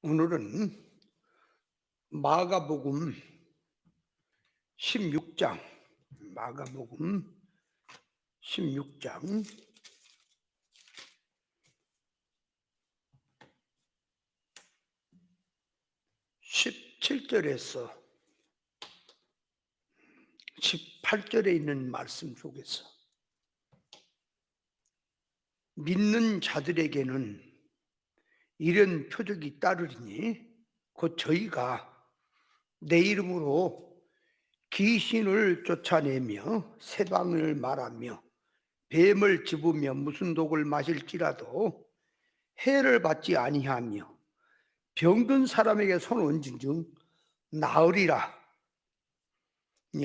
오늘은 마가복음 16장, 마가복음 16장 17절에서 18절에 있는 말씀 속에서 믿는 자들에게는 이런 표적이 따르리니 곧 저희가 내 이름으로 귀신을 쫓아내며 세방을 말하며 뱀을 집으며 무슨 독을 마실지라도 해를 받지 아니하며 병든 사람에게 손 얹은 중 나으리라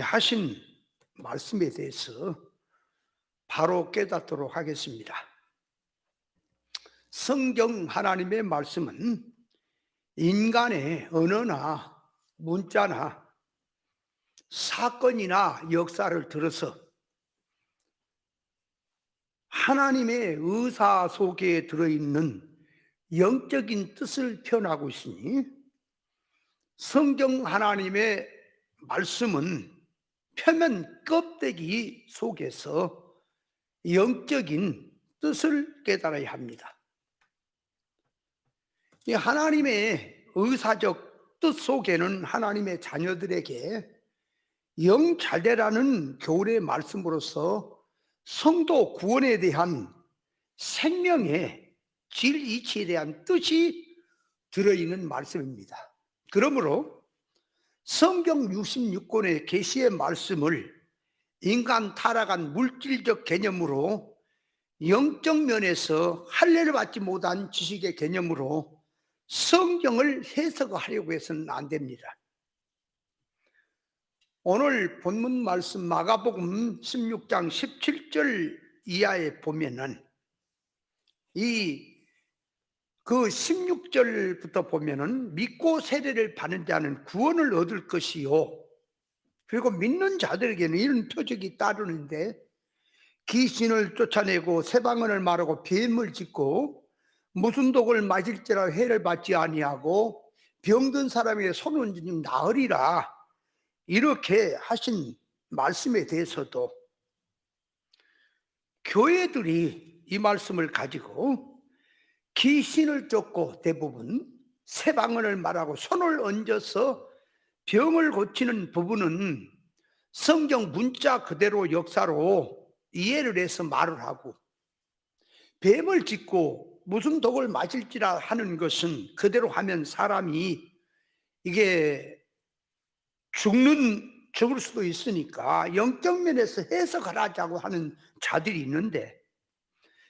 하신 말씀에 대해서 바로 깨닫도록 하겠습니다. 성경 하나님의 말씀은 인간의 언어나 문자나 사건이나 역사를 들어서 하나님의 의사 속에 들어있는 영적인 뜻을 표현하고 있으니 성경 하나님의 말씀은 표면 껍데기 속에서 영적인 뜻을 깨달아야 합니다. 이 하나님의 의사적 뜻 속에는 하나님의 자녀들에게 영잘되라는 교훈의 말씀으로서 성도 구원에 대한 생명의 질 이치에 대한 뜻이 들어있는 말씀입니다. 그러므로 성경 66권의 계시의 말씀을 인간 타락한 물질적 개념으로 영적 면에서 할례를 받지 못한 지식의 개념으로 성경을 해석하려고 해서는 안 됩니다. 오늘 본문 말씀 마가복음 16장 17절 이하에 보면은 그 16절부터 보면은 믿고 세례를 받는 자는 구원을 얻을 것이요, 그리고 믿는 자들에게는 이런 표적이 따르는데 귀신을 쫓아내고 세방언을 말하고 뱀을 짚고 무슨 독을 마실지라 해를 받지 아니하고 병든 사람에게 손 얹은 중 나으리라, 이렇게 하신 말씀에 대해서도 교회들이 이 말씀을 가지고 귀신을 쫓고 대부분 세방언을 말하고 손을 얹어서 병을 고치는 부분은 성경 문자 그대로 역사로 이해를 해서 말을 하고, 뱀을 짚고 무슨 독을 마실지라 하는 것은 그대로 하면 사람이 이게 죽을 수도 있으니까 영적 면에서 해석하라고 하는 자들이 있는데,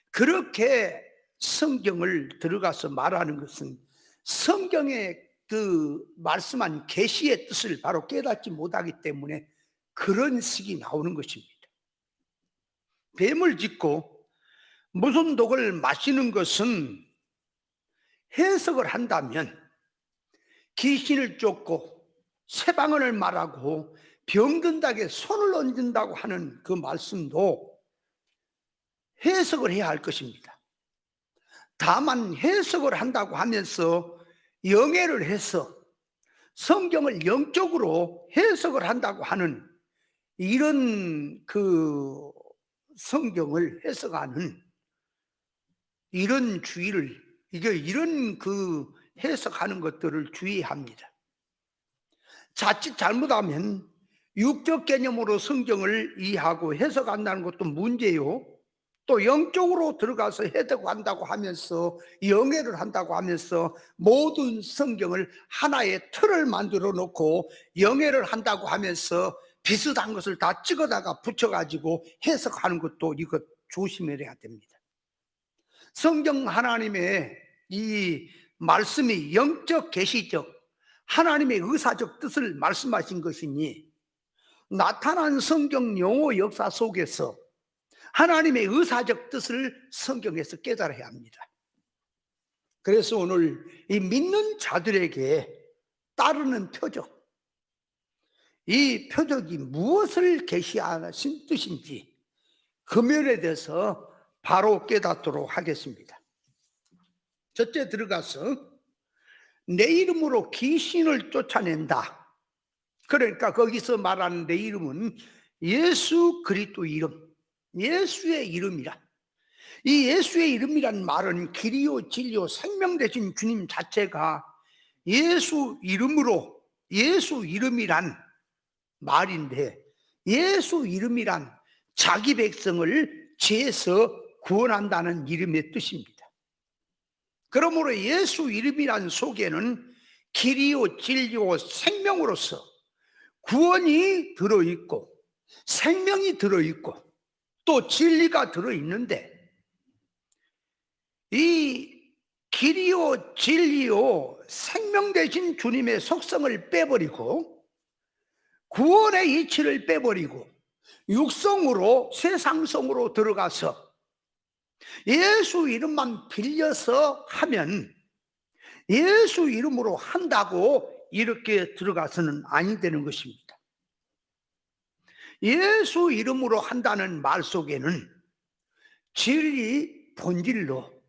그렇게 성경을 들어가서 말하는 것은 성경의 그 말씀한 계시의 뜻을 바로 깨닫지 못하기 때문에 그런 식이 나오는 것입니다. 뱀을 짚고 무슨 독을 마시는 것은 해석을 한다면 귀신을 쫓고 세방언을 말하고 병든 자에게 손을 얹는다고 하는 그 말씀도 해석을 해야 할 것입니다. 다만 해석을 한다고 하면서 영해를 해서 성경을 영적으로 해석을 한다고 하는 이런 그 성경을 해석하는 이런 주의를, 이런 그 해석하는 것들을 주의합니다. 자칫 잘못하면 육적 개념으로 성경을 이해하고 해석한다는 것도 문제요, 또 영적으로 들어가서 해석한다고 하면서 영해를 한다고 하면서 모든 성경을 하나의 틀을 만들어 놓고 영해를 한다고 하면서 비슷한 것을 다 찍어다가 붙여가지고 해석하는 것도 이거 조심해야 됩니다. 성경 하나님의 이 말씀이 영적 계시적 하나님의 의사적 뜻을 말씀하신 것이니 나타난 성경 용어 역사 속에서 하나님의 의사적 뜻을 성경에서 깨달아야 합니다. 그래서 오늘 이 믿는 자들에게 따르는 표적, 이 표적이 무엇을 계시하신 뜻인지 그 면에 대해서 바로 깨닫도록 하겠습니다. 첫째 들어가서 내 이름으로 귀신을 쫓아낸다. 그러니까 거기서 말하는 내 이름은 예수 그리스도 이름, 예수의 이름이라. 이 예수의 이름이란 말은 길이요 진리요 생명 되신 주님 자체가 예수 이름으로, 예수 이름이란 말인데, 예수 이름이란 자기 백성을 죄에서 구원한다는 이름의 뜻입니다. 그러므로 예수 이름이란 속에는 길이요 진리요 생명으로서 구원이 들어있고 생명이 들어있고 또 진리가 들어있는데, 이 길이요 진리요 생명 되신 주님의 속성을 빼버리고 구원의 이치를 빼버리고 육성으로 세상성으로 들어가서 예수 이름만 빌려서 하면 예수 이름으로 한다고 이렇게 들어가서는 아니 되는 것입니다. 예수 이름으로 한다는 말 속에는 진리 본질로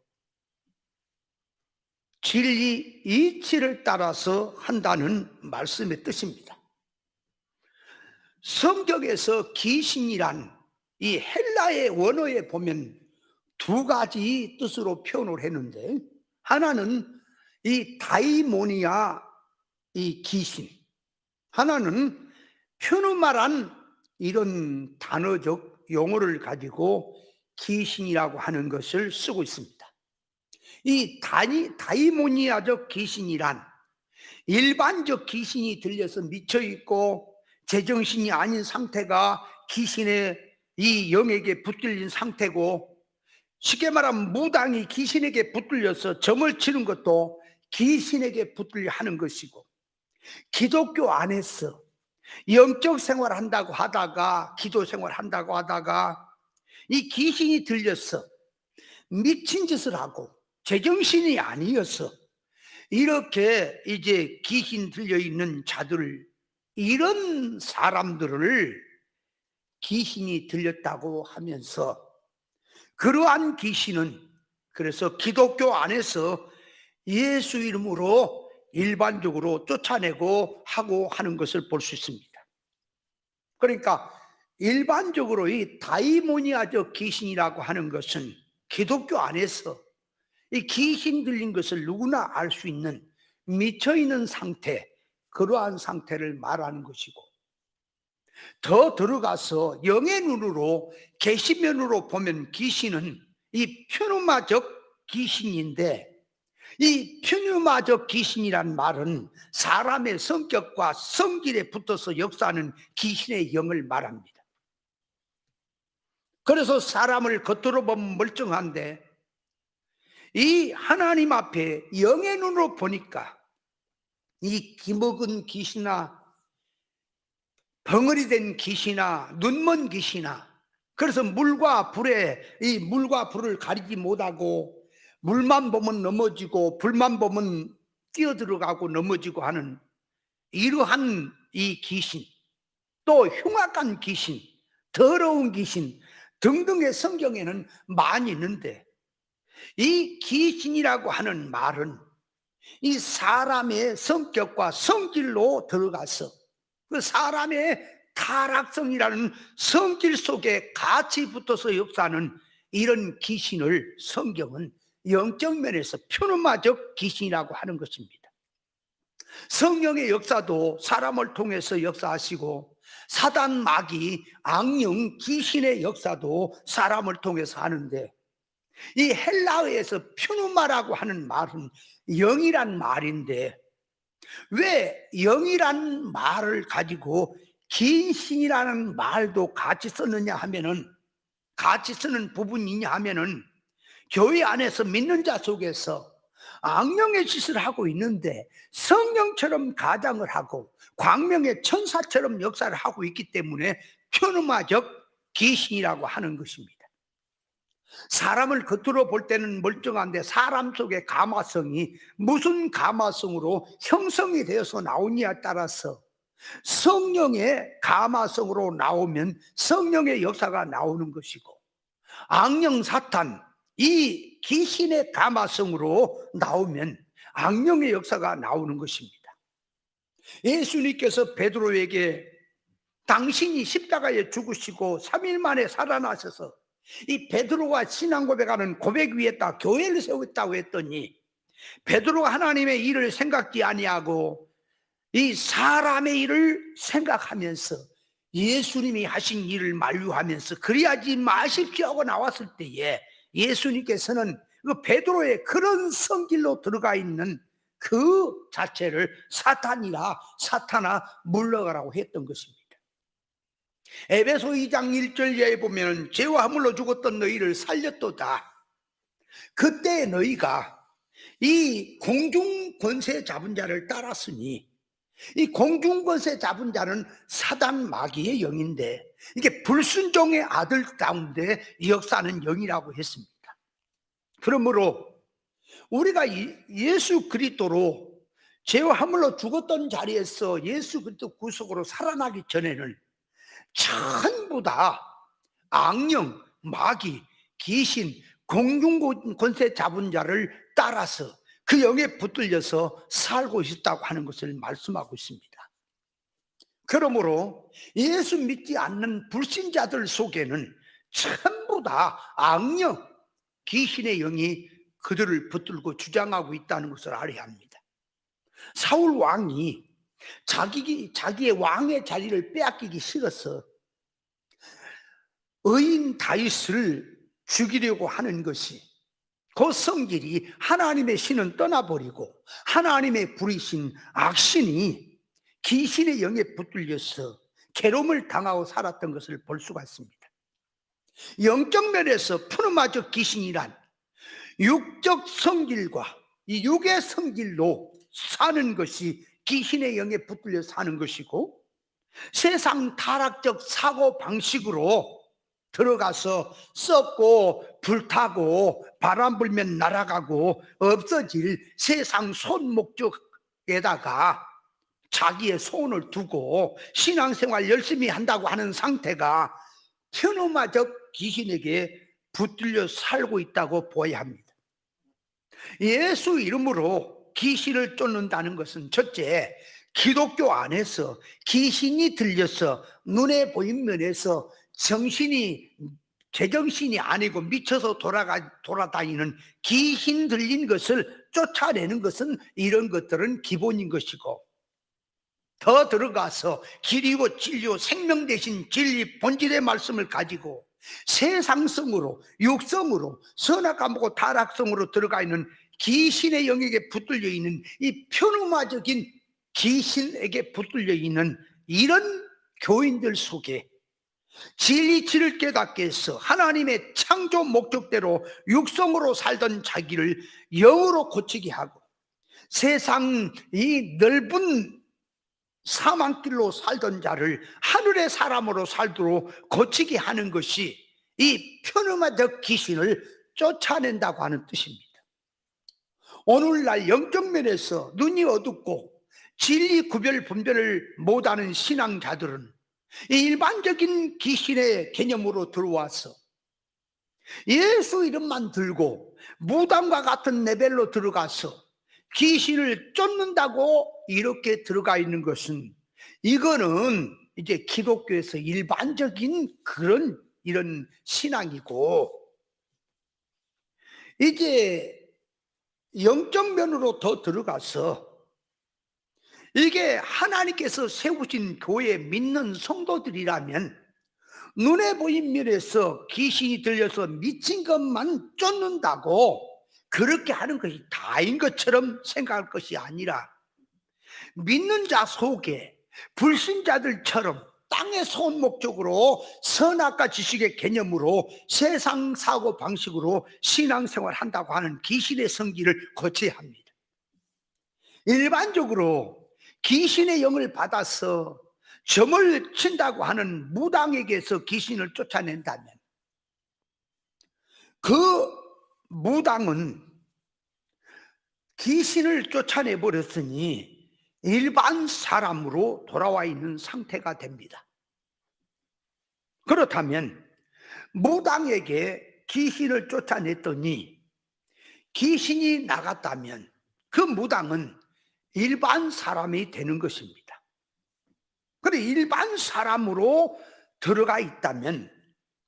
진리 이치를 따라서 한다는 말씀의 뜻입니다. 성경에서 귀신이란 이 헬라의 원어에 보면 두 가지 뜻으로 표현을 했는데, 하나는 이 다이모니아, 이 귀신, 하나는 퓨누마란 이런 단어적 용어를 가지고 귀신이라고 하는 것을 쓰고 있습니다. 이 다이모니아적 귀신이란 일반적 귀신이 들려서 미쳐있고 제정신이 아닌 상태가 귀신의 이 영에게 붙들린 상태고, 쉽게 말하면 무당이 귀신에게 붙들려서 점을 치는 것도 귀신에게 붙들려 하는 것이고, 기독교 안에서 영적 생활 한다고 하다가 기도 생활 한다고 하다가 이 귀신이 들려서 미친 짓을 하고 제정신이 아니어서 이렇게 이제 귀신 들려 있는 자들, 이런 사람들을 귀신이 들렸다고 하면서, 그러한 귀신은 그래서 기독교 안에서 예수 이름으로 일반적으로 쫓아내고 하고 하는 것을 볼 수 있습니다. 그러니까 일반적으로 이 다이모니아적 귀신이라고 하는 것은 기독교 안에서 이 귀신 들린 것을 누구나 알 수 있는 미쳐있는 상태, 그러한 상태를 말하는 것이고, 더 들어가서 영의 눈으로 계시면으로 보면 귀신은 이 퓨누마적 귀신인데, 이 퓨누마적 귀신이란 말은 사람의 성격과 성질에 붙어서 역사하는 귀신의 영을 말합니다. 그래서 사람을 겉으로 보면 멀쩡한데 이 하나님 앞에 영의 눈으로 보니까 이 기먹은 귀신이나 벙어리 된 귀신이나 눈먼 귀신이나, 그래서 물과 불을 가리지 못하고 물만 보면 넘어지고 불만 보면 뛰어들어가고 넘어지고 하는 이러한 이 귀신, 또 흉악한 귀신, 더러운 귀신 등등의 성경에는 많이 있는데, 이 귀신이라고 하는 말은 이 사람의 성격과 성질로 들어가서 그 사람의 타락성이라는 성질 속에 같이 붙어서 역사하는 이런 귀신을 성경은 영적 면에서 퓨누마적 귀신이라고 하는 것입니다. 성령의 역사도 사람을 통해서 역사하시고, 사단 마귀 악령 귀신의 역사도 사람을 통해서 하는데, 이 헬라어에서 퓨누마라고 하는 말은 영이란 말인데, 왜 영이란 말을 가지고 귀신이라는 말도 같이 썼느냐 하면은, 같이 쓰는 부분이냐 하면은, 교회 안에서 믿는 자 속에서 악령의 짓을 하고 있는데 성령처럼 가장을 하고 광명의 천사처럼 역사를 하고 있기 때문에 퓨누마적 귀신이라고 하는 것입니다. 사람을 겉으로 볼 때는 멀쩡한데 사람 속의 가마성이 무슨 가마성으로 형성이 되어서 나오냐에 따라서 성령의 가마성으로 나오면 성령의 역사가 나오는 것이고, 악령 사탄 이 귀신의 가마성으로 나오면 악령의 역사가 나오는 것입니다. 예수님께서 베드로에게 당신이 십자가에 죽으시고 3일 만에 살아나셔서 이 베드로가 신앙 고백하는 고백 위에다 교회를 세웠다고 했더니, 베드로가 하나님의 일을 생각지 아니하고 이 사람의 일을 생각하면서 예수님이 하신 일을 만류하면서 그리하지 마십시오 하고 나왔을 때에, 예수님께서는 그 베드로의 그런 성질로 들어가 있는 그 자체를 사탄아 물러가라고 했던 것입니다. 에베소 2장 1절에 보면 죄와 허물로 죽었던 너희를 살렸도다. 그때 너희가 이 공중 권세 잡은 자를 따랐으니, 이 공중 권세 잡은 자는 사단 마귀의 영인데, 이게 불순종의 아들 가운데 역사하는 영이라고 했습니다. 그러므로 우리가 예수 그리스도로 죄와 허물로 죽었던 자리에서 예수 그리스도 구속으로 살아나기 전에는 전부 다 악령, 마귀, 귀신, 공중 권세 잡은 자를 따라서 그 영에 붙들려서 살고 있었다고 하는 것을 말씀하고 있습니다. 그러므로 예수 믿지 않는 불신자들 속에는 전부 다 악령, 귀신의 영이 그들을 붙들고 주장하고 있다는 것을 알아야 합니다. 사울 왕이 자기의 왕의 자리를 빼앗기기 싫어서 의인 다윗을 죽이려고 하는 것이, 그 성질이 하나님의 신은 떠나버리고 하나님의 부리신 악신이 귀신의 영에 붙들려서 괴로움을 당하고 살았던 것을 볼 수가 있습니다. 영적 면에서 푸르마적 귀신이란 육적 성질과 이 육의 성질로 사는 것이 귀신의 영에 붙들려 사는 것이고, 세상 타락적 사고 방식으로 들어가서 썩고 불타고 바람 불면 날아가고 없어질 세상 손목적에다가 자기의 손을 두고 신앙생활 열심히 한다고 하는 상태가 푸르마적 귀신에게 붙들려 살고 있다고 보아야 합니다. 예수 이름으로 귀신을 쫓는다는 것은, 첫째, 기독교 안에서 귀신이 들려서 눈에 보이는 면에서 제정신이 아니고 미쳐서 돌아다니는 귀신 들린 것을 쫓아내는 것은, 이런 것들은 기본인 것이고, 더 들어가서 길이고 진리요 생명 대신 진리 본질의 말씀을 가지고 세상성으로, 육성으로, 선악과목고 타락성으로 들어가 있는 귀신의 영에게 붙들려 있는 이 푸르마적인 귀신에게 붙들려 있는 이런 교인들 속에 진리치를 깨닫게 해서 하나님의 창조 목적대로 육성으로 살던 자기를 영으로 고치게 하고, 세상 이 넓은 사망길로 살던 자를 하늘의 사람으로 살도록 고치게 하는 것이 이 푸르마적 귀신을 쫓아낸다고 하는 뜻입니다. 오늘날 영적 면에서 눈이 어둡고 진리 구별 분별을 못하는 신앙자들은 일반적인 귀신의 개념으로 들어와서 예수 이름만 들고 무당과 같은 레벨로 들어가서 귀신을 쫓는다고 이렇게 들어가 있는 것은, 이거는 이제 기독교에서 일반적인 이런 신앙이고, 이제 영적 면으로 더 들어가서 이게 하나님께서 세우신 교회 믿는 성도들이라면 눈에 보인 면에서 귀신이 들려서 미친 것만 쫓는다고 그렇게 하는 것이 다인 것처럼 생각할 것이 아니라, 믿는 자 속에 불신자들처럼 땅의 손목적으로 선악과 지식의 개념으로 세상 사고 방식으로 신앙생활 한다고 하는 귀신의 성질을 고쳐야 합니다. 일반적으로 귀신의 영을 받아서 점을 친다고 하는 무당에게서 귀신을 쫓아낸다면, 그 무당은 귀신을 쫓아내 버렸으니 일반 사람으로 돌아와 있는 상태가 됩니다. 그렇다면 무당에게 귀신을 쫓아냈더니 귀신이 나갔다면 그 무당은 일반 사람이 되는 것입니다. 그런데 일반 사람으로 들어가 있다면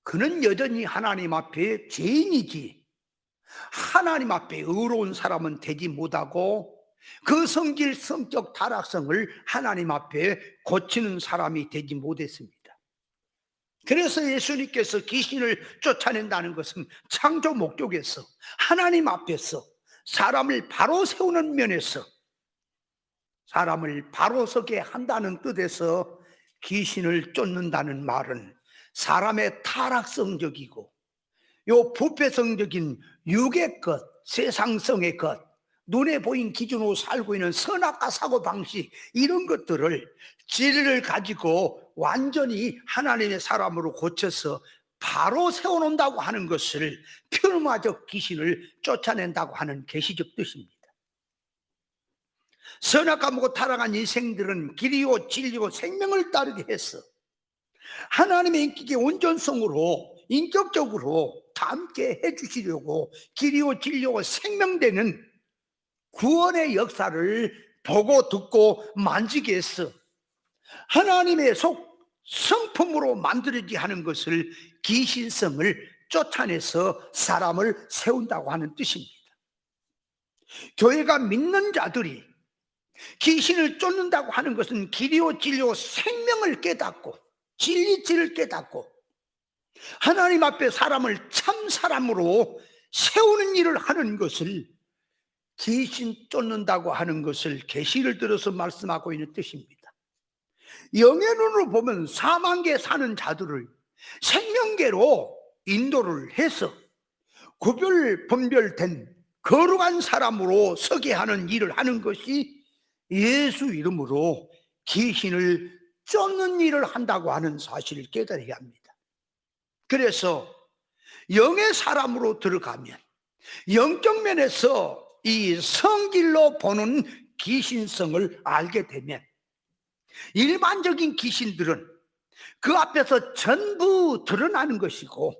그는 여전히 하나님 앞에 죄인이지, 하나님 앞에 의로운 사람은 되지 못하고 그 성질 성적 타락성을 하나님 앞에 고치는 사람이 되지 못했습니다. 그래서 예수님께서 귀신을 쫓아낸다는 것은 창조 목적에서 하나님 앞에서 사람을 바로 세우는 면에서 사람을 바로 서게 한다는 뜻에서 귀신을 쫓는다는 말은 사람의 타락성적이고 요 부패성적인 육의 것, 세상성의 것, 눈에 보인 기준으로 살고 있는 선악과 사고방식, 이런 것들을 진리를 가지고 완전히 하나님의 사람으로 고쳐서 바로 세워놓는다고 하는 것을 퓨마적 귀신을 쫓아낸다고 하는 계시적 뜻입니다. 선악과 먹고 타락한 인생들은 길이요 진리요 생명을 따르게 해서 하나님의 인격의 온전성으로 인격적으로 다 함께 해주시려고 길이요 진리요 생명되는 구원의 역사를 보고 듣고 만지게 해서 하나님의 성품으로 만들어지게 하는 것을 귀신성을 쫓아내서 사람을 세운다고 하는 뜻입니다. 교회가 믿는 자들이 귀신을 쫓는다고 하는 것은 길이요 진리요 생명을 깨닫고 진리치를 깨닫고 하나님 앞에 사람을 참 사람으로 세우는 일을 하는 것을 귀신 쫓는다고 하는 것을 계시를 들어서 말씀하고 있는 뜻입니다. 영의 눈으로 보면 사망계에 사는 자들을 생명계로 인도를 해서 분별된 거룩한 사람으로 서게 하는 일을 하는 것이 예수 이름으로 귀신을 쫓는 일을 한다고 하는 사실을 깨달아야 합니다. 그래서 영의 사람으로 들어가면 영적 면에서 이 성질로 보는 귀신성을 알게 되면 일반적인 귀신들은 그 앞에서 전부 드러나는 것이고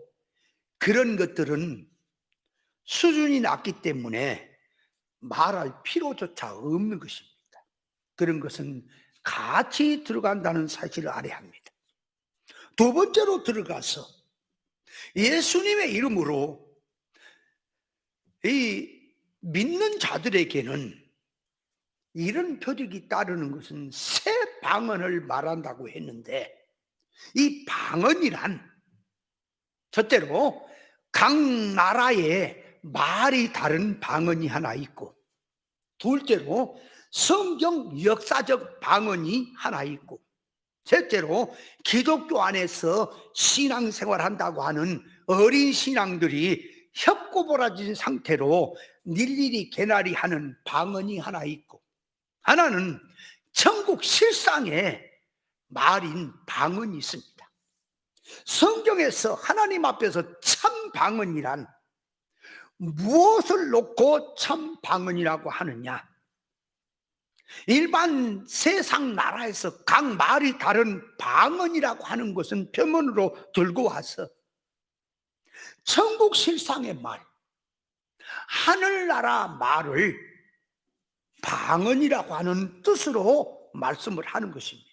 그런 것들은 수준이 낮기 때문에 말할 필요조차 없는 것입니다. 그런 것은 같이 들어간다는 사실을 알아야 합니다. 두 번째로 들어가서 예수님의 이름으로 이 믿는 자들에게는 이런 표적이 따르는 것은 새 방언을 말한다고 했는데, 이 방언이란 첫째로 각 나라에 말이 다른 방언이 하나 있고, 둘째로 성경 역사적 방언이 하나 있고, 셋째로 기독교 안에서 신앙생활 한다고 하는 어린 신앙들이 협고보라진 상태로 일일이 개나리 하는 방언이 하나 있고, 하나는 천국 실상의 말인 방언이 있습니다. 성경에서 하나님 앞에서 참 방언이란 무엇을 놓고 참 방언이라고 하느냐? 일반 세상 나라에서 각 말이 다른 방언이라고 하는 것은 표면으로 들고 와서 천국 실상의 말, 하늘나라 말을 방언이라고 하는 뜻으로 말씀을 하는 것입니다.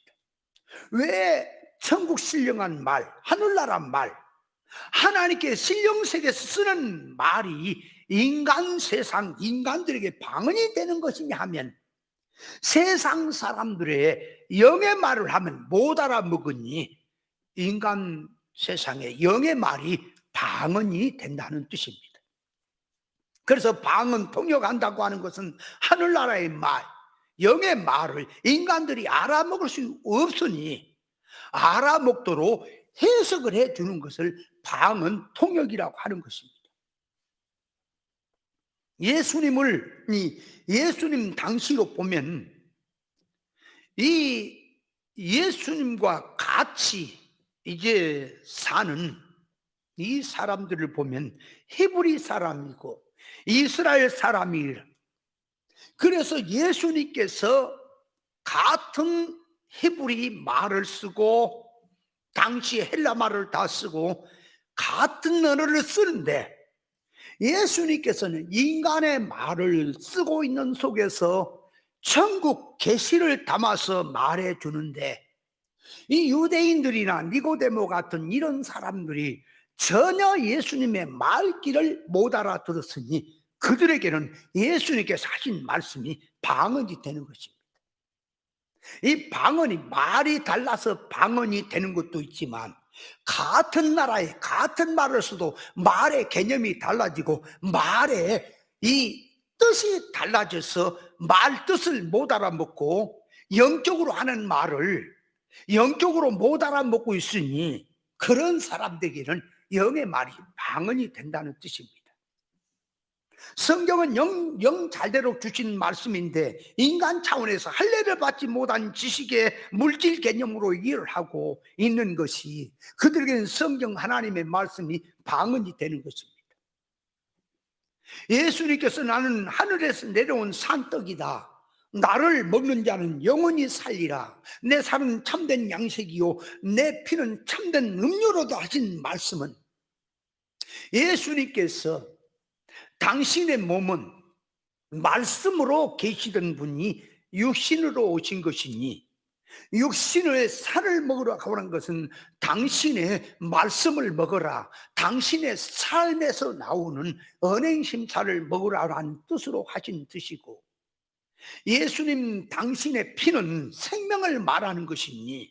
왜 천국 신령한 말, 하늘나라 말, 하나님께 신령세계에서 쓰는 말이 인간 세상, 인간들에게 방언이 되는 것이냐 하면, 세상 사람들의 영의 말을 하면 못 알아먹으니 인간 세상의 영의 말이 방언이 된다는 뜻입니다. 그래서 방언 통역한다고 하는 것은 하늘나라의 말, 영의 말을 인간들이 알아먹을 수 없으니 알아먹도록 해석을 해주는 것을 방언 통역이라고 하는 것입니다. 예수님 당시로 보면 이 예수님과 같이 이제 사는 이 사람들을 보면 히브리 사람이고 이스라엘 사람이라. 그래서 예수님께서 같은 히브리 말을 쓰고 당시 헬라 말을 다 쓰고 같은 언어를 쓰는데 예수님께서는 인간의 말을 쓰고 있는 속에서 천국 계시를 담아서 말해 주는데, 이 유대인들이나 니고데모 같은 이런 사람들이 전혀 예수님의 말귀를 못 알아들었으니 그들에게는 예수님께서 하신 말씀이 방언이 되는 것입니다. 이 방언이 말이 달라서 방언이 되는 것도 있지만, 같은 나라에 같은 말을 써도 말의 개념이 달라지고 말의 이 뜻이 달라져서 말 뜻을 못 알아먹고 영적으로 하는 말을 영적으로 못 알아먹고 있으니, 그런 사람들에게는 영의 말이 방언이 된다는 뜻입니다. 성경은 영 잘대로 주신 말씀인데, 인간 차원에서 할례를 받지 못한 지식의 물질 개념으로 이해를 하고 있는 것이 그들에게는 성경 하나님의 말씀이 방언이 되는 것입니다. 예수님께서 나는 하늘에서 내려온 산떡이다, 나를 먹는 자는 영원히 살리라, 내 살은 참된 양식이요 내 피는 참된 음료로다 하신 말씀은, 예수님께서 당신의 몸은 말씀으로 계시던 분이 육신으로 오신 것이니, 육신의 살을 먹으러 가라는 것은 당신의 말씀을 먹어라, 당신의 삶에서 나오는 언행심사를 먹으라는 뜻으로 하신 뜻이고, 예수님 당신의 피는 생명을 말하는 것이니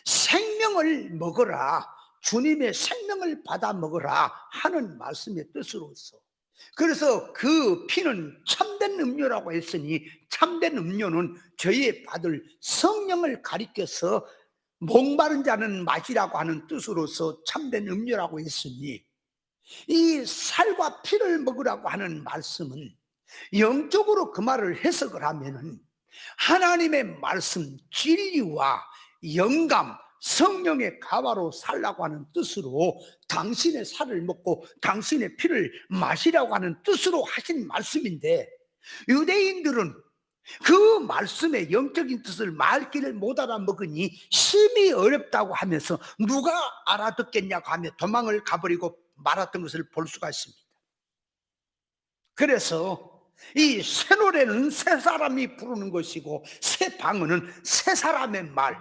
생명을 먹어라, 주님의 생명을 받아 먹어라 하는 말씀의 뜻으로서, 그래서 그 피는 참된 음료라고 했으니, 참된 음료는 저희의 받을 성령을 가리켜서 목마른 자는 마시라고 하는 뜻으로서 참된 음료라고 했으니, 이 살과 피를 먹으라고 하는 말씀은 영적으로 그 말을 해석을 하면은 하나님의 말씀 진리와 영감 성령의 가화로 살라고 하는 뜻으로 당신의 살을 먹고 당신의 피를 마시라고 하는 뜻으로 하신 말씀인데, 유대인들은 그 말씀의 영적인 뜻을 말귀를 못 알아먹으니 심히 어렵다고 하면서 누가 알아듣겠냐고 하며 도망을 가버리고 말았던 것을 볼 수가 있습니다. 그래서 이 새 노래는 새 사람이 부르는 것이고, 새 방언은 새 사람의 말,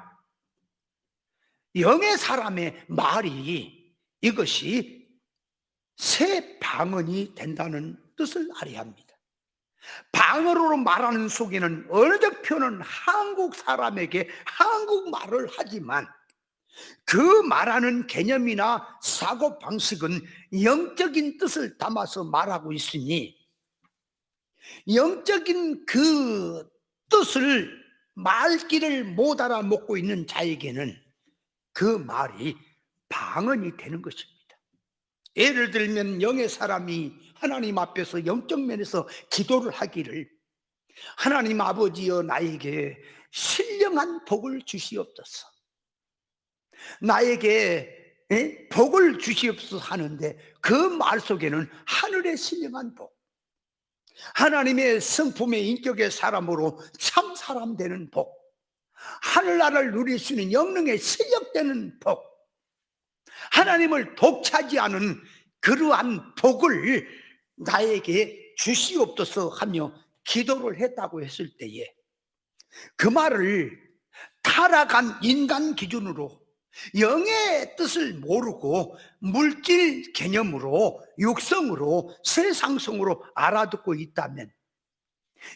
영의 사람의 말이, 이것이 새 방언이 된다는 뜻을 알아야 합니다. 방언으로 말하는 속에는 언어적 표현은 한국 사람에게 한국말을 하지만, 그 말하는 개념이나 사고 방식은 영적인 뜻을 담아서 말하고 있으니, 영적인 그 뜻을 말귀를 못 알아먹고 있는 자에게는 그 말이 방언이 되는 것입니다. 예를 들면 영의 사람이 하나님 앞에서 영적 면에서 기도를 하기를, 하나님 아버지여 나에게 신령한 복을 주시옵소서, 나에게 복을 주시옵소서 하는데, 그 말 속에는 하늘의 신령한 복, 하나님의 성품의 인격의 사람으로 참 사람 되는 복, 하늘나라를 누릴 수 있는 영능의 실력되는 복, 하나님을 독차지하는 그러한 복을 나에게 주시옵소서 하며 기도를 했다고 했을 때에, 그 말을 타락한 인간 기준으로 영의 뜻을 모르고 물질 개념으로 육성으로 세상성으로 알아듣고 있다면,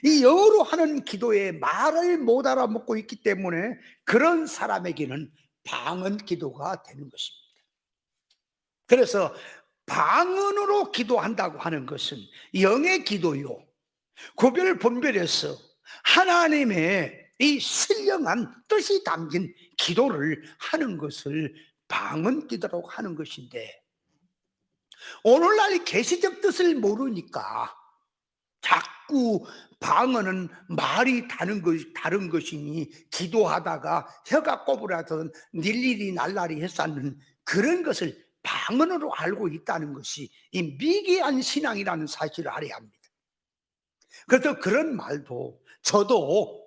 이 영어로 하는 기도에 말을 못 알아먹고 있기 때문에 그런 사람에게는 방언 기도가 되는 것입니다. 그래서 방언으로 기도한다고 하는 것은 영의 기도요, 구별 분별해서 하나님의 이 신령한 뜻이 담긴 기도를 하는 것을 방언 기도라고 하는 것인데, 오늘날 계시적 뜻을 모르니까 자꾸 방언은 말이 다른 것이니 기도하다가 혀가 꼬부라서 일일이 날라리 했었는 그런 것을 방언으로 알고 있다는 것이 이 미개한 신앙이라는 사실을 알아야 합니다. 그래서 그런 말도, 저도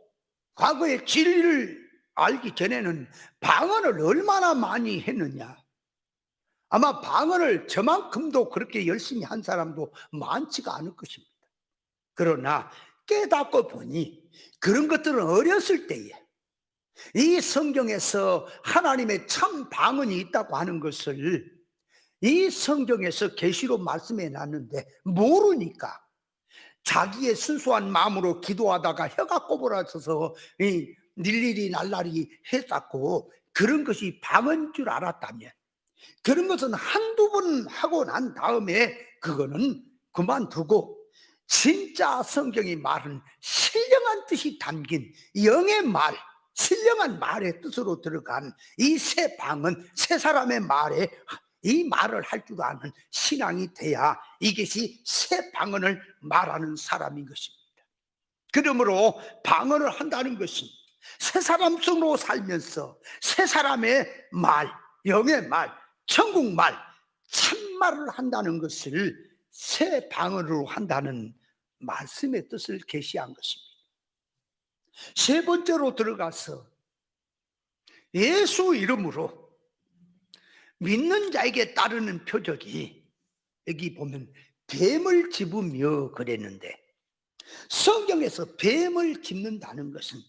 과거에 진리를 알기 전에는 방언을 얼마나 많이 했느냐, 아마 방언을 저만큼도 그렇게 열심히 한 사람도 많지가 않을 것입니다. 그러나 깨닫고 보니 그런 것들은 어렸을 때에 이 성경에서 하나님의 참 방언이 있다고 하는 것을 이 성경에서 계시로 말씀해 놨는데 모르니까 자기의 순수한 마음으로 기도하다가 혀가 꼬부라져서 일일이 날라리 했었고 그런 것이 방언인 줄 알았다면, 그런 것은 한두 번 하고 난 다음에 그거는 그만두고 진짜 성경이 말은 신령한 뜻이 담긴 영의 말, 신령한 말의 뜻으로 들어간 이 새 방언, 새 사람의 말에 이 말을 할 줄 아는 신앙이 돼야 이것이 새 방언을 말하는 사람인 것입니다. 그러므로 방언을 한다는 것은 새 사람 속으로 살면서 새 사람의 말, 영의 말, 천국 말, 참말을 한다는 것을 새 방언으로 한다는 말씀의 뜻을 계시한 것입니다. 세 번째로 들어가서 예수 이름으로 믿는 자에게 따르는 표적이, 여기 보면 뱀을 집으며 그랬는데, 성경에서 뱀을 집는다는 것은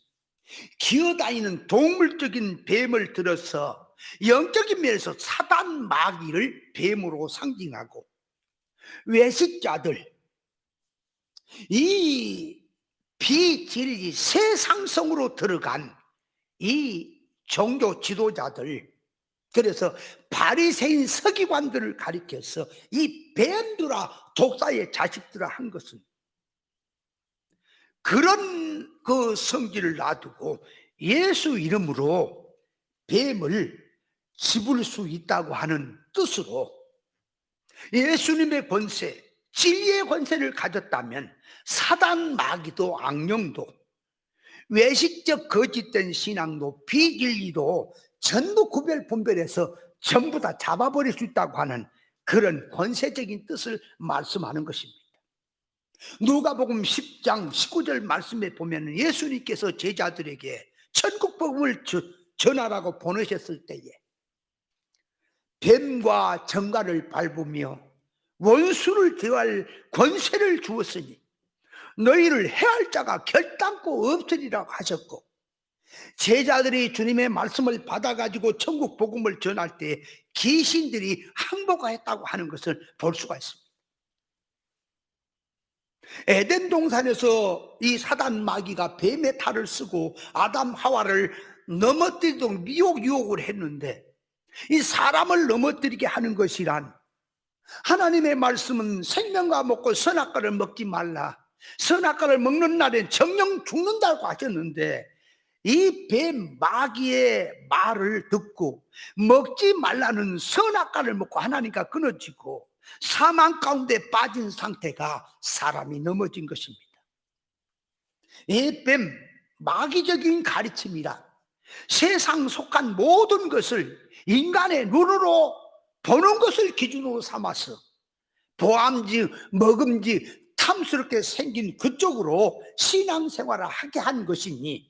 기어다니는 동물적인 뱀을 들어서 영적인 면에서 사단 마귀를 뱀으로 상징하고, 외식자들, 이 비진리 세상성으로 들어간 이 종교 지도자들, 그래서 바리새인 서기관들을 가리켜서 이 뱀들아 독사의 자식들아 한 것은 그런 그 성질을 놔두고 예수 이름으로 뱀을 집을 수 있다고 하는 뜻으로 예수님의 권세, 진리의 권세를 가졌다면 사단 마귀도 악령도 외식적 거짓된 신앙도 비진리도 전부 구별 분별해서 전부 다 잡아버릴 수 있다고 하는 그런 권세적인 뜻을 말씀하는 것입니다. 누가복음 10장 19절 말씀에 보면 예수님께서 제자들에게 천국 복음을 전하라고 보내셨을 때에 뱀과 정갈을 밟으며 원수를 제어할 권세를 주었으니 너희를 해할 자가 결단코 없으리라고 하셨고, 제자들이 주님의 말씀을 받아가지고 천국 복음을 전할 때 귀신들이 항복하였다고 하는 것을 볼 수가 있습니다. 에덴 동산에서 이 사단 마귀가 뱀의 탈을 쓰고 아담 하와를 넘어뜨리도록 유혹을 했는데, 이 사람을 넘어뜨리게 하는 것이란, 하나님의 말씀은 생명과 먹고 선악과를 먹지 말라, 선악과를 먹는 날엔 정령 죽는다고 하셨는데, 이 뱀 마귀의 말을 듣고 먹지 말라는 선악과를 먹고 하나님과 끊어지고 사망 가운데 빠진 상태가 사람이 넘어진 것입니다. 이 뱀 마귀적인 가르침이라 세상 속한 모든 것을 인간의 눈으로 보는 것을 기준으로 삼아서 보암지, 먹음지, 탐스럽게 생긴 그쪽으로 신앙생활을 하게 한 것이니,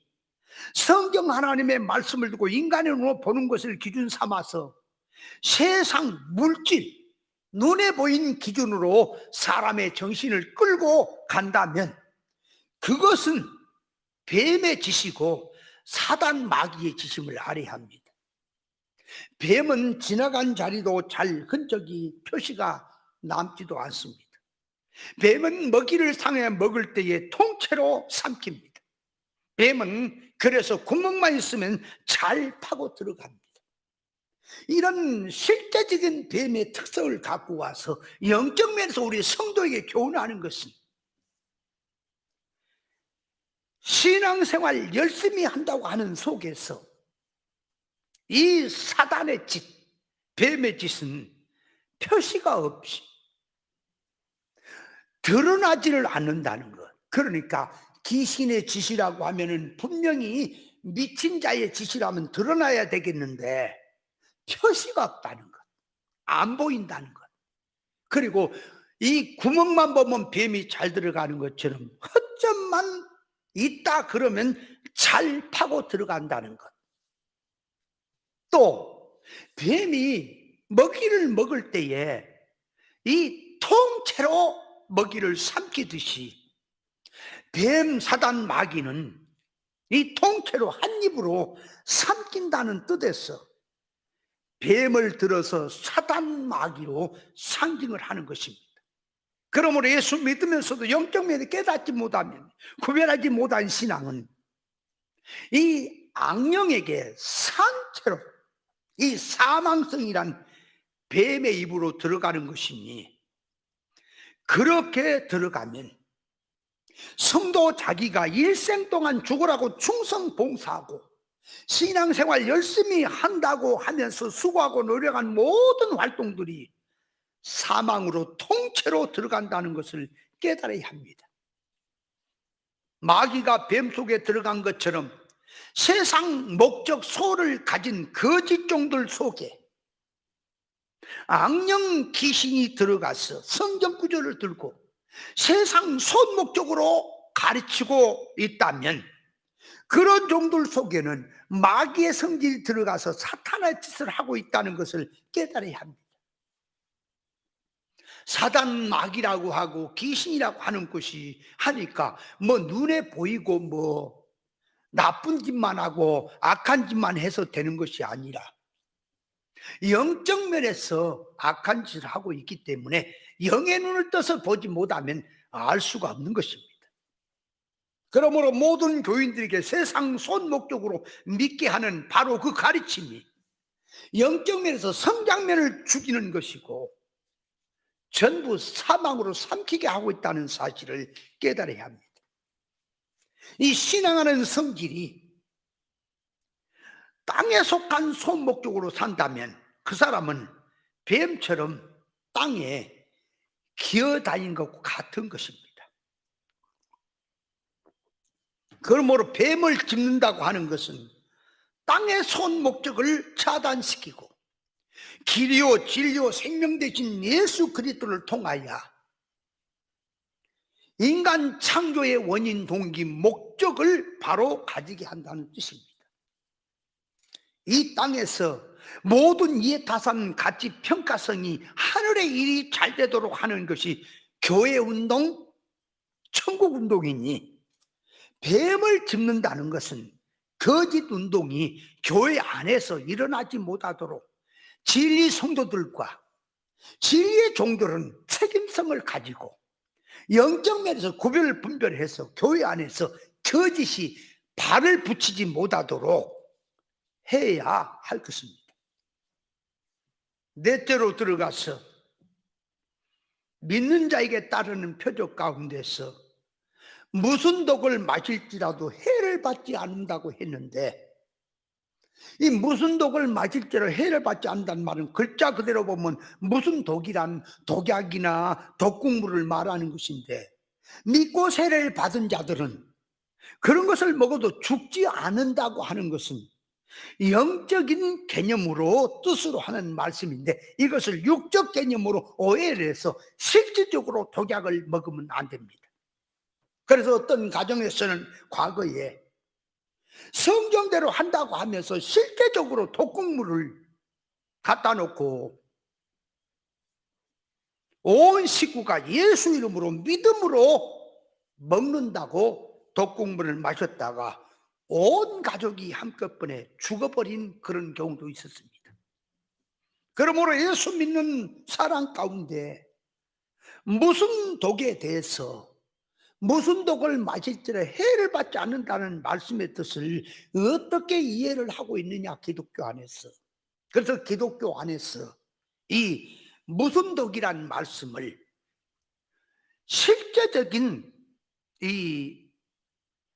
성경 하나님의 말씀을 두고 인간의 눈으로 보는 것을 기준 삼아서 세상 물질, 눈에 보이는 기준으로 사람의 정신을 끌고 간다면 그것은 뱀의 짓이고 사단 마귀의 짓임을 알아야 합니다. 뱀은 지나간 자리도 잘 흔적이 표시가 남지도 않습니다. 뱀은 먹이를 상해 먹을 때에 통째로 삼킵니다. 뱀은 그래서 구멍만 있으면 잘 파고 들어갑니다. 이런 실제적인 뱀의 특성을 갖고 와서 영적 면에서 우리 성도에게 교훈하는 것은, 신앙생활 열심히 한다고 하는 속에서 이 사단의 짓, 뱀의 짓은 표시가 없이 드러나지를 않는다는 것. 그러니까 귀신의 짓이라고 하면은 분명히 미친 자의 짓이라면 드러나야 되겠는데 표시가 없다는 것, 안 보인다는 것. 그리고 이 구멍만 보면 뱀이 잘 들어가는 것처럼 허점만 있다 그러면 잘 파고 들어간다는 것. 또 뱀이 먹이를 먹을 때에 이 통째로 먹이를 삼키듯이 뱀, 사단, 마귀는 이 통째로 한 입으로 삼킨다는 뜻에서 뱀을 들어서 사단, 마귀로 상징을 하는 것입니다. 그러므로 예수 믿으면서도 영적 면에 깨닫지 못하면, 구별하지 못한 신앙은 이 악령에게 산채로 이 사망성이란 뱀의 입으로 들어가는 것이니, 그렇게 들어가면 성도 자기가 일생 동안 죽으라고 충성 봉사하고 신앙생활 열심히 한다고 하면서 수고하고 노력한 모든 활동들이 사망으로 통째로 들어간다는 것을 깨달아야 합니다. 마귀가 뱀 속에 들어간 것처럼 세상 목적 소를 가진 거짓 종들 속에 악령 귀신이 들어가서 성경 구절을 들고 세상 손 목적으로 가르치고 있다면, 그런 종들 속에는 마귀의 성질이 들어가서 사탄의 짓을 하고 있다는 것을 깨달아야 합니다. 사단, 마귀라고 하고 귀신이라고 하는 것이 하니까 뭐 눈에 보이고 뭐 나쁜 짓만 하고 악한 짓만 해서 되는 것이 아니라 영적 면에서 악한 짓을 하고 있기 때문에 영의 눈을 떠서 보지 못하면 알 수가 없는 것입니다. 그러므로 모든 교인들에게 세상 손 목적으로 믿게 하는 바로 그 가르침이 영적 면에서 성장면을 죽이는 것이고 전부 사망으로 삼키게 하고 있다는 사실을 깨달아야 합니다. 이 신앙하는 성질이 땅에 속한 손 목적으로 산다면 그 사람은 뱀처럼 땅에 기어다니는 것과 같은 것입니다. 그러므로 뱀을 짚는다고 하는 것은 땅의 손 목적을 차단시키고 길이요 진리요 생명 되신 예수 그리스도를 통하여 인간 창조의 원인, 동기, 목적을 바로 가지게 한다는 뜻입니다. 이 땅에서 모든 이해타산, 가치, 평가성이 하늘의 일이 잘 되도록 하는 것이 교회운동, 천국운동이니, 뱀을 짚는다는 것은 거짓 운동이 교회 안에서 일어나지 못하도록 진리 성도들과 진리의 종들은 책임성을 가지고 영적 면에서 구별을 분별해서 교회 안에서 거짓이 발을 붙이지 못하도록 해야 할 것입니다. 넷째로 들어가서 믿는 자에게 따르는 표적 가운데서 무슨 독을 마실지라도 해를 받지 않는다고 했는데, 이 무슨 독을 마실지라도 해를 받지 않는다는 말은 글자 그대로 보면 무슨 독이란 독약이나 독국물을 말하는 것인데, 믿고 세례를 받은 자들은 그런 것을 먹어도 죽지 않는다고 하는 것은 영적인 개념으로 뜻으로 하는 말씀인데, 이것을 육적 개념으로 오해를 해서 실질적으로 독약을 먹으면 안 됩니다. 그래서 어떤 가정에서는 과거에 성경대로 한다고 하면서 실제적으로 독극물을 갖다 놓고 온 식구가 예수 이름으로 믿음으로 먹는다고 독극물을 마셨다가 온 가족이 한꺼번에 죽어버린 그런 경우도 있었습니다. 그러므로 예수 믿는 사람 가운데 무슨 독에 대해서 무슨 독을 마실지라 해를 받지 않는다는 말씀의 뜻을 어떻게 이해를 하고 있느냐, 기독교 안에서. 그래서 기독교 안에서 이 무슨 독이란 말씀을 실제적인 이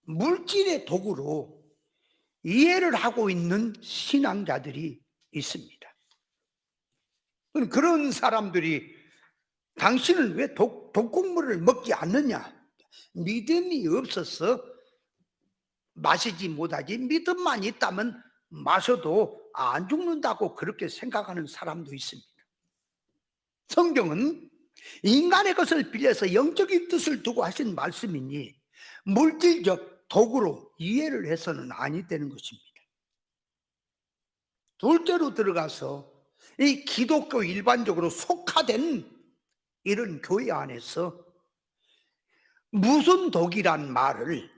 물질의 독으로 이해를 하고 있는 신앙자들이 있습니다. 그런 사람들이 당신은 왜 독극물을 먹지 않느냐? 믿음이 없어서 마시지 못하지, 믿음만 있다면 마셔도 안 죽는다고 그렇게 생각하는 사람도 있습니다. 성경은 인간의 것을 빌려서 영적인 뜻을 두고 하신 말씀이니 물질적 도구로 이해를 해서는 아니 되는 것입니다. 둘째로 들어가서 이 기독교 일반적으로 속화된 이런 교회 안에서 무슨 독이란 말을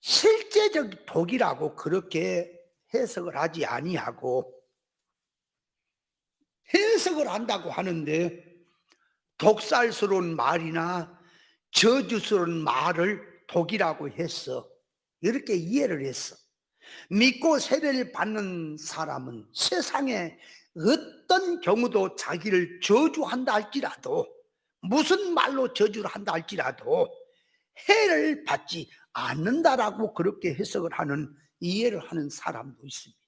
실제적 독이라고 그렇게 해석을 하지 아니하고, 해석을 한다고 하는데 독살스러운 말이나 저주스러운 말을 독이라고 했어. 이렇게 이해를 했어. 믿고 세례를 받는 사람은 세상에 어떤 경우도 자기를 저주한다 할지라도, 무슨 말로 저주를 한다 할지라도 해를 받지 않는다라고 그렇게 해석을 하는, 이해를 하는 사람도 있습니다.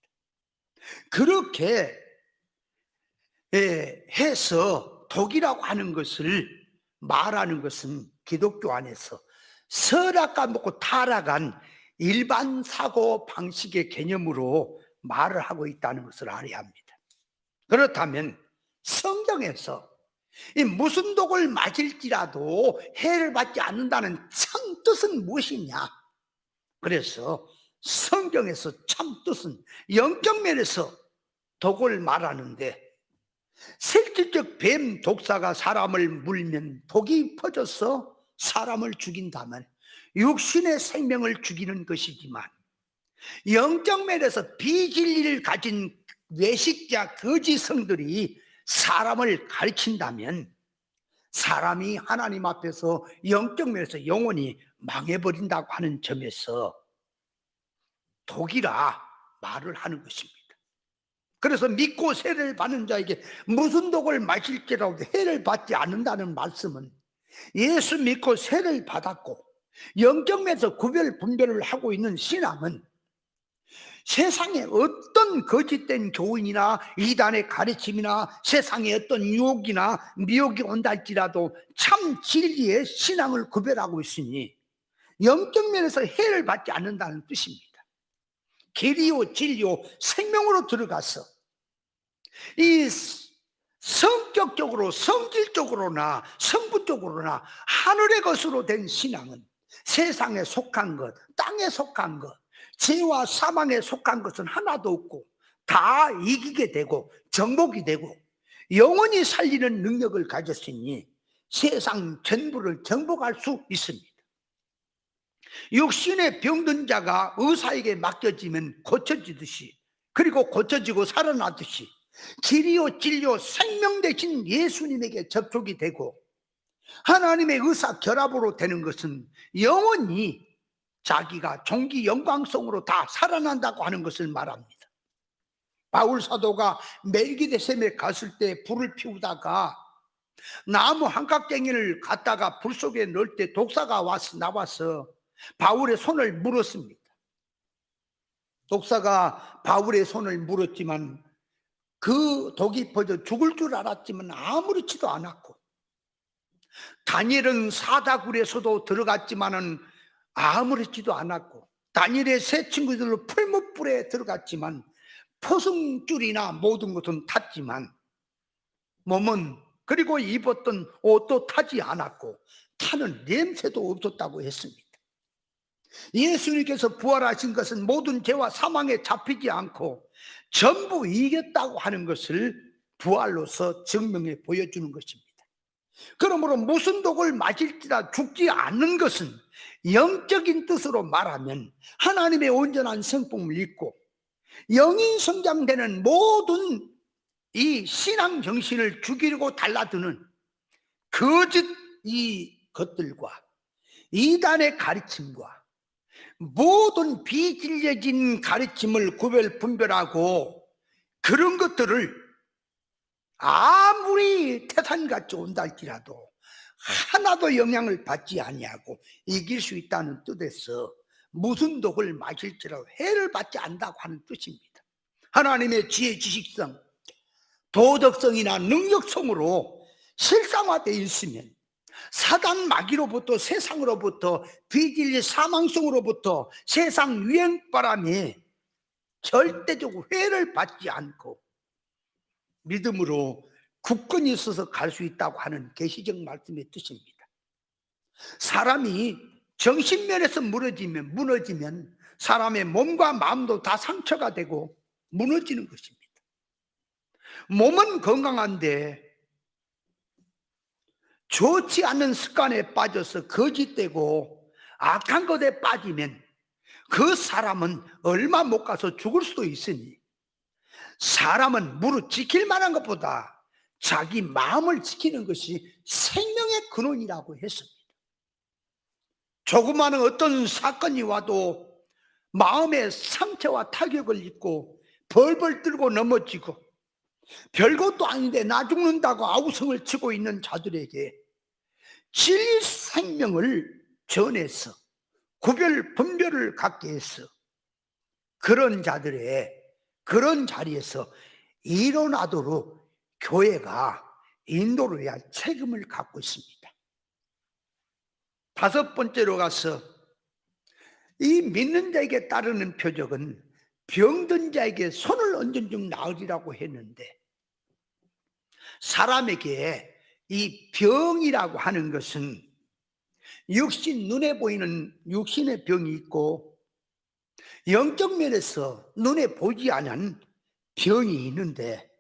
그렇게 해서 독이라고 하는 것을 말하는 것은 기독교 안에서 선악과 먹고 타락한 일반 사고 방식의 개념으로 말을 하고 있다는 것을 알아야 합니다. 그렇다면 성경에서 이 무슨 독을 맞을지라도 해를 받지 않는다는 참 뜻은 무엇이냐? 그래서 성경에서 참 뜻은 영적 면에서 독을 말하는데, 실질적 뱀 독사가 사람을 물면 독이 퍼져서 사람을 죽인다면 육신의 생명을 죽이는 것이지만, 영적 면에서 비진리를 가진 외식자 거짓 성들이 사람을 가르친다면 사람이 하나님 앞에서 영적 면에서 영원히 망해버린다고 하는 점에서 독이라 말을 하는 것입니다. 그래서 믿고 세례를 받는 자에게 무슨 독을 마실지라도 해를 받지 않는다는 말씀은, 예수 믿고 세례를 받았고 영적 면에서 구별 분별을 하고 있는 신앙은 세상에 어떤 거짓된 교훈이나 이단의 가르침이나 세상에 어떤 유혹이나 미혹이 온다 할지라도 참 진리의 신앙을 구별하고 있으니 영적 면에서 해를 받지 않는다는 뜻입니다. 길이요 진리요 생명으로 들어가서 이 성격적으로 성질적으로나 성분적으로나 하늘의 것으로 된 신앙은 세상에 속한 것, 땅에 속한 것, 죄와 사망에 속한 것은 하나도 없고 다 이기게 되고 정복이 되고 영원히 살리는 능력을 가졌으니 세상 전부를 정복할 수 있습니다. 육신의 병든 자가 의사에게 맡겨지면 고쳐지듯이, 그리고 고쳐지고 살아나듯이 길이요 진리요 생명 되신 예수님에게 접촉이 되고 하나님의 의사 결합으로 되는 것은 영원히 자기가 종기 영광성으로 다 살아난다고 하는 것을 말합니다. 바울 사도가 멜기데셈에 갔을 때 불을 피우다가 나무 한각쟁이를 갖다가 불 속에 넣을 때 독사가 나와서 바울의 손을 물었습니다. 독사가 바울의 손을 물었지만 그 독이 퍼져 죽을 줄 알았지만 아무렇지도 않았고, 다니엘은 사다굴에서도 들어갔지만은 아무렇지도 않았고, 다니엘의 세 친구들로 풀무불에 들어갔지만 포승줄이나 모든 것은 탔지만 몸은, 그리고 입었던 옷도 타지 않았고 타는 냄새도 없었다고 했습니다. 예수님께서 부활하신 것은 모든 죄와 사망에 잡히지 않고 전부 이겼다고 하는 것을 부활로서 증명해 보여주는 것입니다. 그러므로 무슨 독을 맞을지라 죽지 않는 것은 영적인 뜻으로 말하면 하나님의 온전한 성품을 입고 영인 성장되는 모든 이 신앙 정신을 죽이려고 달라드는 거짓 이 것들과 이단의 가르침과 모든 비진리진 가르침을 구별 분별하고 그런 것들을 아무리 태산같이 온다 할지라도 하나도 영향을 받지 아니하고 이길 수 있다는 뜻에서 무슨 독을 마실지라도 해를 받지 않는다고 하는 뜻입니다. 하나님의 지혜, 지식성, 도덕성이나 능력성으로 실상화되어 있으면 사단 마귀로부터, 세상으로부터, 비진리 사망성으로부터, 세상 유행바람에 절대적으로 해를 받지 않고 믿음으로 굳건히 있어서 갈 수 있다고 하는 계시적 말씀의 뜻입니다. 사람이 정신면에서 무너지면 사람의 몸과 마음도 다 상처가 되고 무너지는 것입니다. 몸은 건강한데 좋지 않은 습관에 빠져서 거짓되고 악한 것에 빠지면 그 사람은 얼마 못 가서 죽을 수도 있으니, 사람은 무릇 지킬 만한 것보다 자기 마음을 지키는 것이 생명의 근원이라고 했습니다. 조그마한 어떤 사건이 와도 마음에 상처와 타격을 입고 벌벌 떨고 넘어지고 별것도 아닌데 나 죽는다고 아우성을 치고 있는 자들에게 진리 생명을 전해서 구별 분별을 갖게 해서 그런 자리에서 일어나도록 교회가 인도를 해야 할 책임을 갖고 있습니다. 다섯 번째로 가서, 이 믿는 자에게 따르는 표적은 병든 자에게 손을 얹은 중 나으리라고 했는데, 사람에게 이 병이라고 하는 것은 눈에 보이는 육신의 병이 있고, 영적 면에서 눈에 보이지 않는 병이 있는데,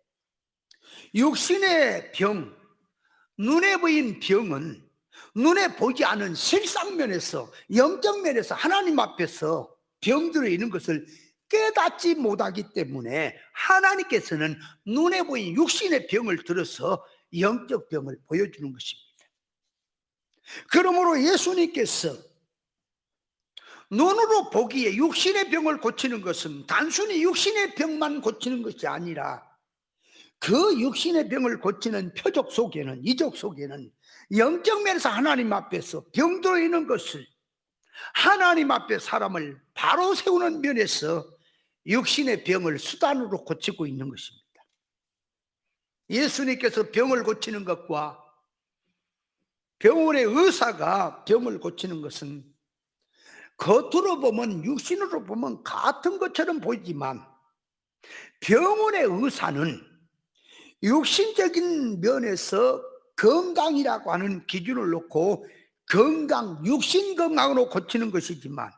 육신의 병, 눈에 보이는 병은 눈에 보이지 않은 실상면에서, 영적 면에서 하나님 앞에서 병들어 있는 것을 깨닫지 못하기 때문에 하나님께서는 눈에 보이는 육신의 병을 들어서 영적 병을 보여주는 것입니다. 그러므로 예수님께서 눈으로 보기에 육신의 병을 고치는 것은 단순히 육신의 병만 고치는 것이 아니라, 그 육신의 병을 고치는 표적 속에는, 이적 속에는 영적 면에서 하나님 앞에서 병들어 있는 것을 하나님 앞에 사람을 바로 세우는 면에서 육신의 병을 수단으로 고치고 있는 것입니다. 예수님께서 병을 고치는 것과 병원의 의사가 병을 고치는 것은 겉으로 보면, 육신으로 보면 같은 것처럼 보이지만, 병원의 의사는 육신적인 면에서 건강이라고 하는 기준을 놓고 육신 건강으로 고치는 것이지만,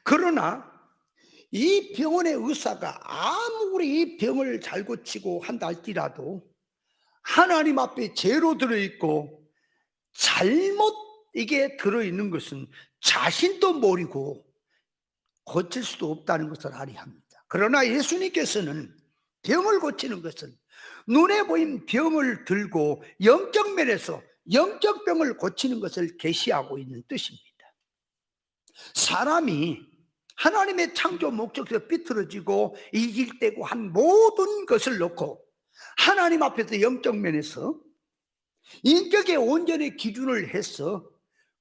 그러나 이 병원의 의사가 아무리 이 병을 잘 고치고 한다 할지라도 하나님 앞에 죄로 들어있고 잘못 이게 들어있는 것은 자신도 모르고 고칠 수도 없다는 것을 알아야 합니다. 그러나 예수님께서는 병을 고치는 것은 눈에 보인 병을 들고 영적 면에서 영적 병을 고치는 것을 계시하고 있는 뜻입니다. 사람이 하나님의 창조 목적에서 삐뚤어지고 이질되고 한 모든 것을 놓고 하나님 앞에서 영적 면에서 인격의 온전히 기준을 해서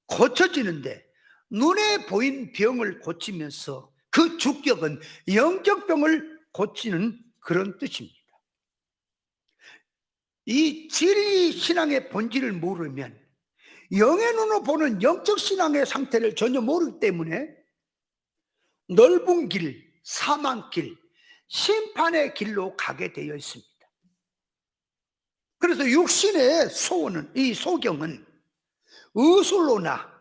고쳐지는데, 눈에 보인 병을 고치면서 그 주격은 영적 병을 고치는 그런 뜻입니다. 이 진리 신앙의 본질을 모르면 영의 눈으로 보는 영적 신앙의 상태를 전혀 모르기 때문에 넓은 길, 사망길, 심판의 길로 가게 되어 있습니다. 그래서 육신의 소원은, 이 소경은 의술로나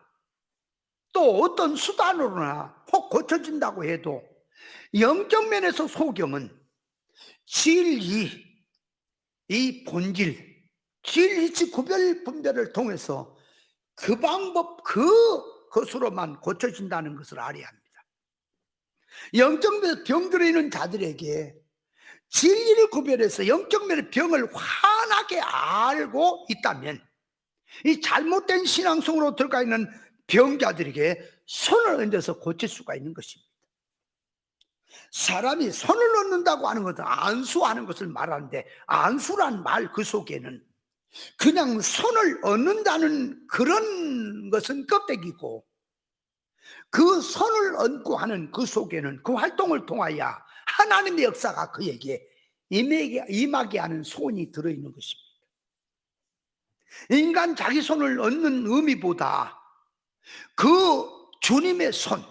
또 어떤 수단으로나 혹 고쳐진다고 해도, 영적 면에서 소경은 진리, 이 본질, 진리치 구별 분별을 통해서 그 방법, 그것으로만 고쳐진다는 것을 알아야 합니다. 영적 면에서 병들어 있는 자들에게 진리를 구별해서 영적 면의 병을 환하게 알고 있다면, 이 잘못된 신앙 속으로 들어가 있는 병자들에게 손을 얹어서 고칠 수가 있는 것입니다. 사람이 손을 얹는다고 하는 것은 안수하는 것을 말하는데, 안수란 말 그 속에는 그냥 손을 얹는다는 그런 것은 껍데기고, 그 손을 얹고 하는 그 속에는, 그 활동을 통하여 하나님의 역사가 그에게 임하게 하는 소원이 들어있는 것입니다. 인간 자기 손을 얹는 의미보다 그 주님의 손,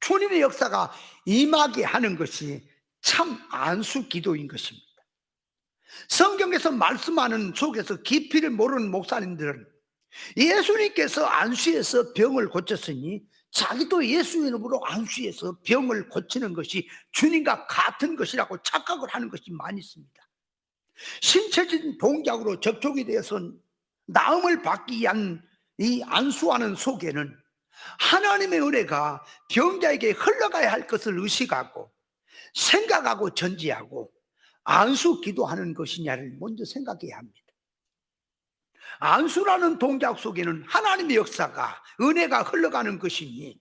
주님의 역사가 임하게 하는 것이 참 안수 기도인 것입니다. 성경에서 말씀하는 속에서 깊이를 모르는 목사님들은 예수님께서 안수해서 병을 고쳤으니 자기도 예수 이름으로 안수해서 병을 고치는 것이 주님과 같은 것이라고 착각을 하는 것이 많이 있습니다. 신체적인 동작으로 접촉이 되어서 나음을 받기 위한 이 안수하는 속에는 하나님의 은혜가 병자에게 흘러가야 할 것을 의식하고 생각하고 전제하고 안수 기도하는 것이냐를 먼저 생각해야 합니다. 안수라는 동작 속에는 하나님의 역사가, 은혜가 흘러가는 것이니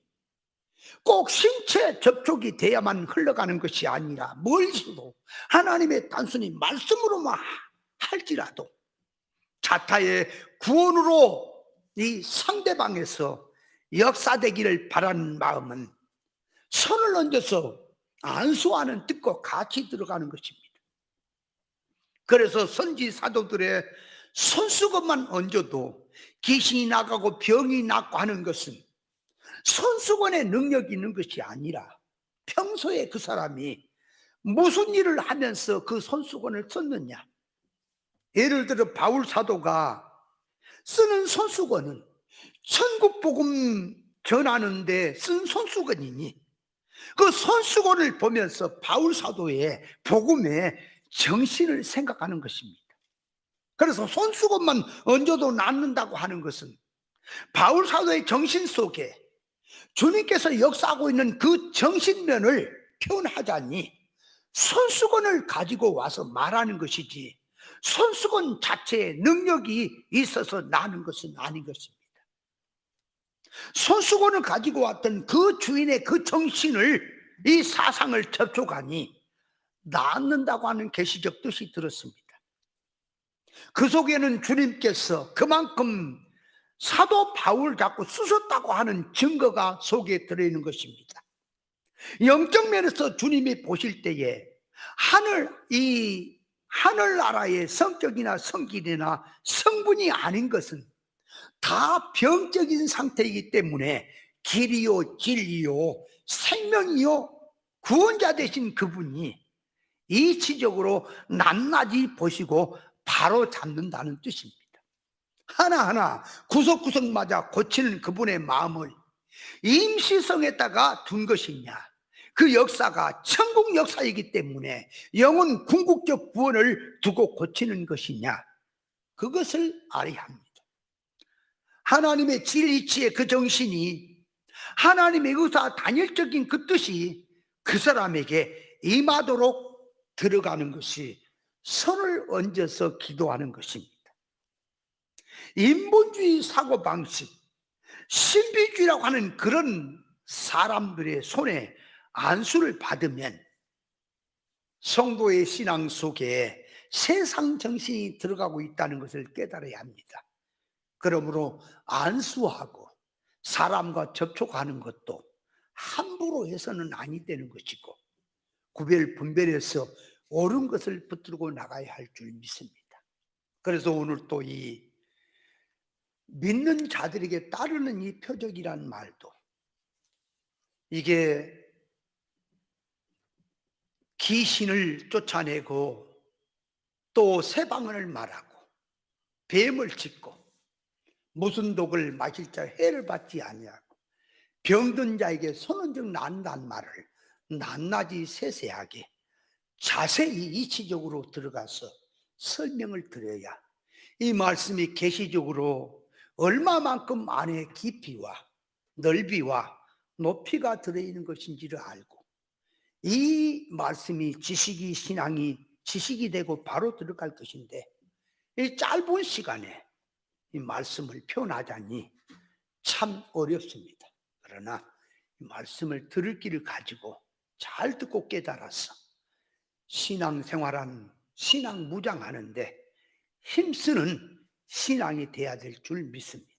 꼭 신체 접촉이 돼야만 흘러가는 것이 아니라 멀지도 하나님의 단순히 말씀으로만 할지라도 자타의 구원으로 이 상대방에서 역사되기를 바라는 마음은 손을 얹어서 안수하는 뜻과 같이 들어가는 것입니다. 그래서 선지 사도들의 손수건만 얹어도 귀신이 나가고 병이 낫고 하는 것은 손수건의 능력이 있는 것이 아니라 평소에 그 사람이 무슨 일을 하면서 그 손수건을 썼느냐. 예를 들어 바울 사도가 쓰는 손수건은 천국 복음 전하는데 쓴 손수건이니 그 손수건을 보면서 바울 사도의 복음의 정신을 생각하는 것입니다. 그래서 손수건만 얹어도 낫는다고 하는 것은 바울 사도의 정신 속에 주님께서 역사하고 있는 그 정신면을 표현하자니 손수건을 가지고 와서 말하는 것이지 손수건 자체에 능력이 있어서 나는 것은 아닌 것입니다. 손수건을 가지고 왔던 그 주인의 그 정신을, 이 사상을 접촉하니 낫는다고 하는 계시적 뜻이 들었습니다. 그 속에는 주님께서 그만큼 사도 바울 자꾸 쓰셨다고 하는 증거가 속에 들어있는 것입니다. 영적 면에서 주님이 보실 때에 하늘나라의 성격이나 성질이나 성분이 아닌 것은 다 병적인 상태이기 때문에 길이요 진리요 생명이요 구원자 되신 그분이 이치적으로 낱낱이 보시고 바로 잡는다는 뜻입니다. 하나하나 구석구석마다 고치는 그분의 마음을 임시성에다가 둔 것이냐, 그 역사가 천국 역사이기 때문에 영혼 궁극적 구원을 두고 고치는 것이냐, 그것을 알아야 합니다. 하나님의 진리치의 그 정신이, 하나님의 의사 단일적인 그 뜻이 그 사람에게 임하도록 들어가는 것이 손을 얹어서 기도하는 것입니다. 인본주의 사고방식, 신비주의라고 하는 그런 사람들의 손에 안수를 받으면 성도의 신앙 속에 세상 정신이 들어가고 있다는 것을 깨달아야 합니다. 그러므로 안수하고 사람과 접촉하는 것도 함부로 해서는 아니 되는 것이고 구별 분별해서 옳은 것을 붙들고 나가야 할 줄 믿습니다. 그래서 오늘 또 이 믿는 자들에게 따르는 이 표적이란 말도, 이게 귀신을 쫓아내고 또 새방언을 말하고 뱀을 짚고 무슨 독을 마실 자 해를 받지 아니하고 병든 자에게 손은즉 난다는 말을 낱낱이 세세하게 자세히 이치적으로 들어가서 설명을 드려야 이 말씀이 계시적으로 얼마만큼 안에 깊이와 넓이와 높이가 들어있는 것인지를 알고 이 말씀이 지식이 되고 바로 들어갈 것인데 이 짧은 시간에 이 말씀을 표현하자니 참 어렵습니다. 그러나 이 말씀을 들을 길을 가지고 잘 듣고 깨달아서 신앙생활한 신앙 무장하는데 힘쓰는 신앙이 돼야 될 줄 믿습니다.